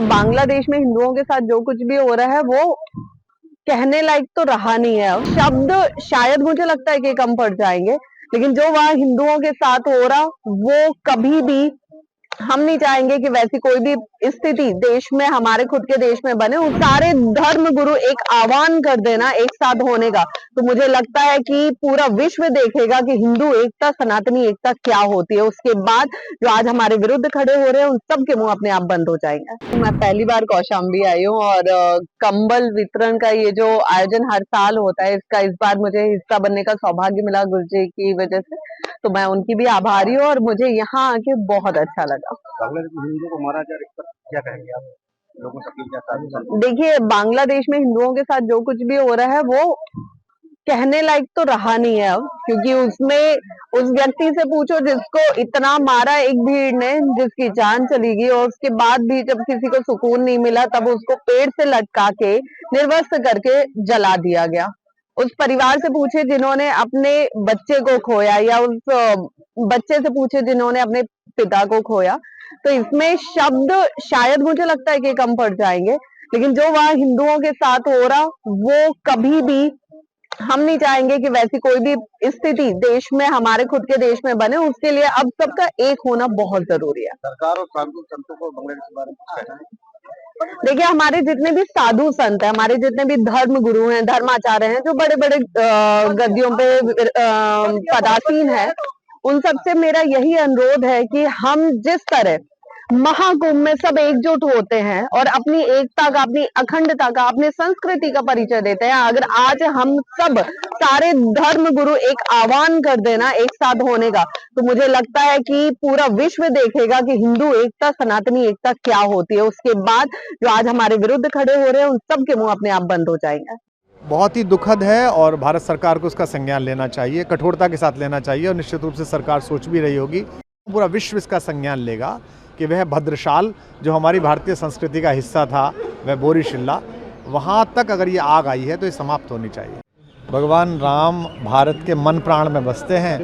बांग्लादेश में हिंदुओं के साथ जो कुछ भी हो रहा है वो कहने लायक तो रहा नहीं है। शब्द शायद मुझे लगता है कि कम पड़ जाएंगे, लेकिन जो वहां हिंदुओं के साथ हो रहा वो कभी भी हम नहीं चाहेंगे कि वैसी कोई भी स्थिति देश में, हमारे खुद के देश में बने। सारे धर्म गुरु एक आह्वान कर देना एक साथ होने का, तो मुझे लगता है कि पूरा विश्व देखेगा कि हिंदू एकता, सनातनी एकता क्या होती है। उसके बाद जो आज हमारे विरुद्ध खड़े हो रहे हैं उन सब के मुंह अपने आप बंद हो जाएंगे। मैं पहली बार कौशाम्बी आई हूँ और कंबल वितरण का ये जो आयोजन हर साल होता है, इसका इस बार मुझे हिस्सा बनने का सौभाग्य मिला गुरुजी की वजह से, तो मैं उनकी भी आभारी हूँ और मुझे यहाँ आके बहुत अच्छा लगा। बांग्लादेश में हिंदुओं को मारा जा रहा है, क्या कहेंगे आप लोगों से? देखिए, बांग्लादेश में हिंदुओं के साथ जो कुछ भी हो रहा है वो कहने लायक तो रहा नहीं है अब, क्योंकि उसमें उस व्यक्ति से पूछो जिसको इतना मारा एक भीड़ ने, जिसकी जान चली गई, और उसके बाद भी जब किसी को सुकून नहीं मिला तब उसको पेड़ से लटका के निर्वस्त्र करके जला दिया गया। उस परिवार से पूछे जिन्होंने अपने बच्चे को खोया, या उस बच्चे से पूछे जिन्होंने अपने पिता को खोया, तो इसमें शब्द शायद मुझे लगता है कि कम पड़ जाएंगे, लेकिन जो वहां हिंदुओं के साथ हो रहा वो कभी भी हम नहीं चाहेंगे कि वैसी कोई भी स्थिति देश में, हमारे खुद के देश में बने। उसके लिए अब सबका एक होना बहुत जरूरी है। सरकार और साधु संतों को बांग्लादेश के बारे में कुछ कहना है? देखिए, हमारे जितने भी साधु संत हैं, हमारे जितने भी धर्म गुरु हैं, धर्माचार्य हैं, जो बड़े बड़े गद्दियों पे पदासीन हैं, उन सबसे मेरा यही अनुरोध है कि हम जिस तरह महाकुंभ में सब एकजुट होते हैं और अपनी एकता का, अपनी अखंडता का, अपनी संस्कृति का परिचय देते हैं, अगर आज हम सब सारे धर्म गुरु एक आह्वान कर देना एक साथ होने का, तो मुझे लगता है कि पूरा विश्व देखेगा कि हिंदू एकता, सनातनी एकता क्या होती है। उसके बाद जो आज हमारे विरुद्ध खड़े हो रहे हैं उन सब के मुंह अपने आप बंद हो जाएंगे। बहुत ही दुखद है और भारत सरकार को उसका संज्ञान लेना चाहिए, कठोरता के साथ लेना चाहिए, और निश्चित रूप से सरकार सोच भी रही होगी। पूरा विश्व इसका संज्ञान लेगा कि वह भद्रशाल जो हमारी भारतीय संस्कृति का हिस्सा था, वह बोरीशिल्ला, वहाँ तक अगर ये आग आई है तो ये समाप्त होनी चाहिए। भगवान राम भारत के मन प्राण में बसते हैं,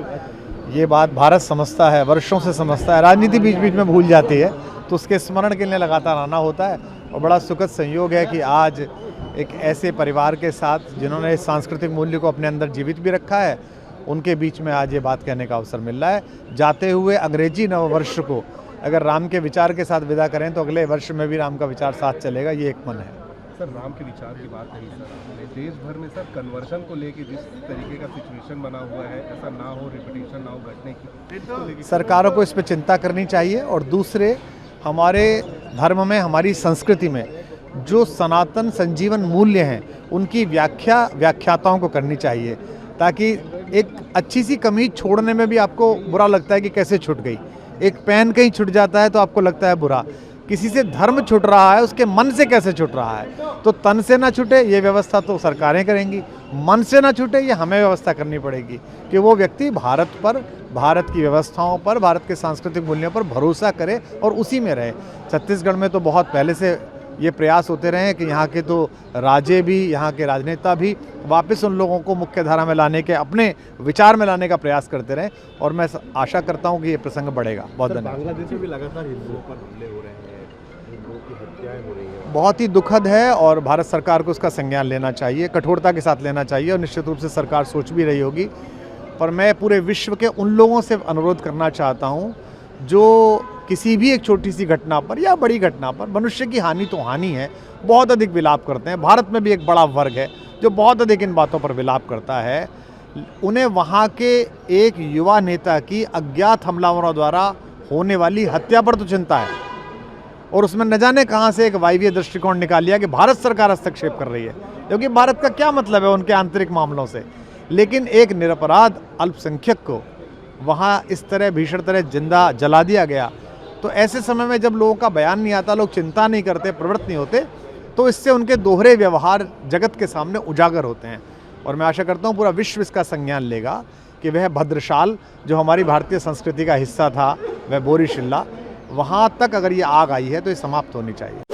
ये बात भारत समझता है, वर्षों से समझता है। राजनीति बीच बीच में भूल जाती है, तो उसके स्मरण के लिए लगातार आना होता है। और बड़ा सुखद संयोग है कि आज एक ऐसे परिवार के साथ जिन्होंने इस सांस्कृतिक मूल्य को अपने अंदर जीवित भी रखा है, उनके बीच में आज ये बात कहने का अवसर मिल रहा है। जाते हुए अंग्रेजी नववर्ष को अगर राम के विचार के साथ विदा करें तो अगले वर्ष में भी राम का विचार साथ चलेगा, ये एक मन है। सर, राम के विचार की बात कही सर आपने, देश भर में सर कन्वर्जन को लेके जिस तरीके का सिचुएशन बना हुआ है, ऐसा ना हो, रिपीटेशन ना हो घटने की, सरकारों को इस पर चिंता करनी चाहिए। और दूसरे, हमारे धर्म में, हमारी संस्कृति में जो सनातन संजीवन मूल्य हैं उनकी व्याख्याताओं को करनी चाहिए, ताकि एक अच्छी सी कमीज छोड़ने में भी आपको बुरा लगता है कि कैसे छूट गई। एक पेन कहीं छूट जाता है तो आपको लगता है बुरा। किसी से धर्म छूट रहा है, उसके मन से कैसे छूट रहा है। तो तन से ना छूटे ये व्यवस्था तो सरकारें करेंगी, मन से ना छूटे ये हमें व्यवस्था करनी पड़ेगी कि वो व्यक्ति भारत पर, भारत की व्यवस्थाओं पर, भारत के सांस्कृतिक मूल्यों पर भरोसा करे और उसी में रहे। छत्तीसगढ़ में तो बहुत पहले से ये प्रयास होते रहे हैं कि यहाँ के तो राजे भी, यहाँ के राजनेता भी वापस उन लोगों को मुख्य धारा में लाने के, अपने विचार में लाने का प्रयास करते रहे, और मैं आशा करता हूँ कि ये प्रसंग बढ़ेगा। बहुत धन्यवाद। बांग्लादेश में भी लगातार हिंदुओं पर हमले हो रहे हैं, हिंदुओं की हत्याएं हो रही हैं, बहुत ही दुखद है और भारत सरकार को उसका संज्ञान लेना चाहिए, कठोरता के साथ लेना चाहिए, और निश्चित रूप से सरकार सोच भी रही होगी। पर मैं पूरे विश्व के उन लोगों से अनुरोध करना चाहता हूँ जो किसी भी एक छोटी सी घटना पर या बड़ी घटना पर, मनुष्य की हानि तो हानि है, बहुत अधिक विलाप करते हैं। भारत में भी एक बड़ा वर्ग है जो बहुत अधिक इन बातों पर विलाप करता है। उन्हें वहाँ के एक युवा नेता की अज्ञात हमलावरों द्वारा होने वाली हत्या पर तो चिंता है, और उसमें न जाने कहाँ से एक वायवीय दृष्टिकोण निकाल लिया कि भारत सरकार हस्तक्षेप कर रही है, क्योंकि भारत का क्या मतलब है उनके आंतरिक मामलों से। लेकिन एक निरपराध अल्पसंख्यक को वहाँ इस तरह भीषण तरह जिंदा जला दिया गया, तो ऐसे समय में जब लोगों का बयान नहीं आता, लोग चिंता नहीं करते, प्रवृत्त नहीं होते, तो इससे उनके दोहरे व्यवहार जगत के सामने उजागर होते हैं। और मैं आशा करता हूँ पूरा विश्व इसका संज्ञान लेगा कि वह भद्रशाल जो हमारी भारतीय संस्कृति का हिस्सा था, वह बोरीशिल्ला, वहाँ तक अगर ये आग आई है तो ये समाप्त होनी चाहिए।